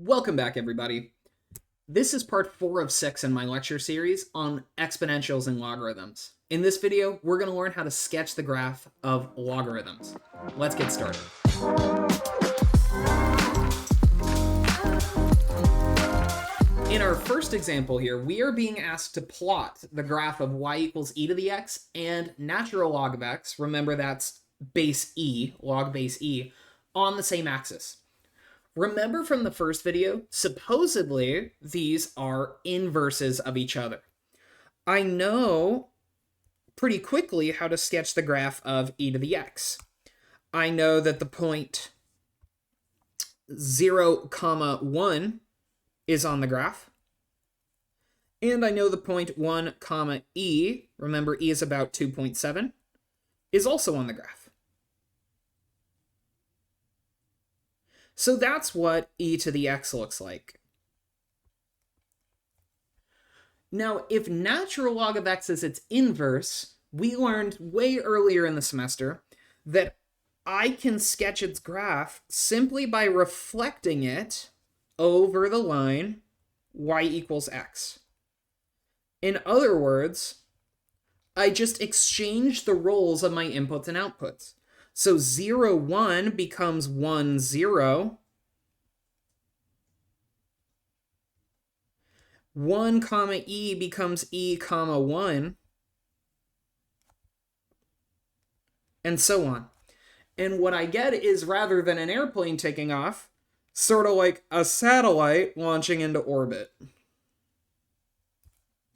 Welcome back, everybody. This is part 4 of 6 in my lecture series on exponentials and logarithms. In this video, we're going to learn how to sketch the graph of logarithms. Let's get started. In our first example here, we are being asked to plot the graph of y equals e to the x and natural log of x, remember that's base e, log base e, on the same axis. Remember from the first video, supposedly these are inverses of each other. I know pretty quickly how to sketch the graph of e to the x. I know that the point 0, 1 is on the graph. And I know the point 1, e, remember e is about 2.7, is also on the graph. So that's what e to the x looks like. Now, if natural log of x is its inverse, we learned way earlier in the semester that I can sketch its graph simply by reflecting it over the line y equals x. In other words, I just exchange the roles of my inputs and outputs. So 0, 1 becomes 1, 0. 1, e becomes e, 1. And so on. And what I get is, rather than an airplane taking off, sort of like a satellite launching into orbit.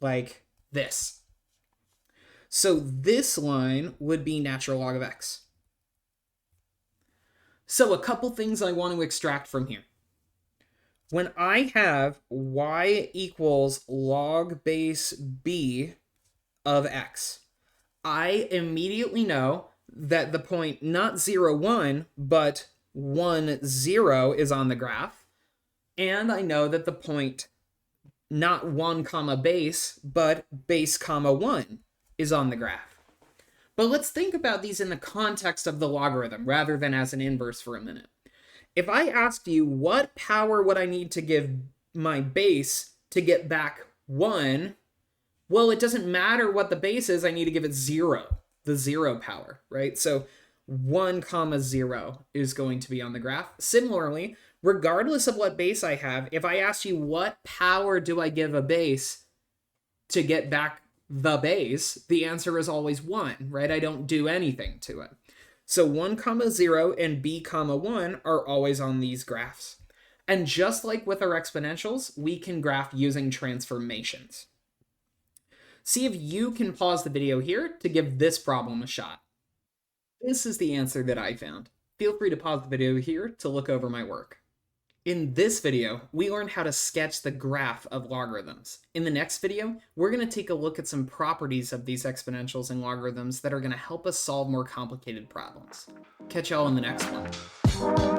Like this. So this line would be natural log of x. So a couple things I want to extract from here. When I have y equals log base b of x, I immediately know that the point not 0, 1, but 1, 0 is on the graph. And I know that the point not 1, base, but base, 1 is on the graph. But let's think about these in the context of the logarithm rather than as an inverse for a minute. If I asked you what power would I need to give my base to get back 1, well, it doesn't matter what the base is, I need to give it 0, the 0 power, right? So 1, 0 is going to be on the graph. Similarly, regardless of what base I have, if I ask you what power do I give a base to get back the base, the answer is always 1, right? I don't do anything to it. So 1, 0 and b, 1 are always on these graphs. And just like with our exponentials, we can graph using transformations. See if you can pause the video here to give this problem a shot. This is the answer that I found. Feel free to pause the video here to look over my work. In this video, we learned how to sketch the graph of logarithms. In the next video, we're going to take a look at some properties of these exponentials and logarithms that are going to help us solve more complicated problems. Catch y'all in the next one.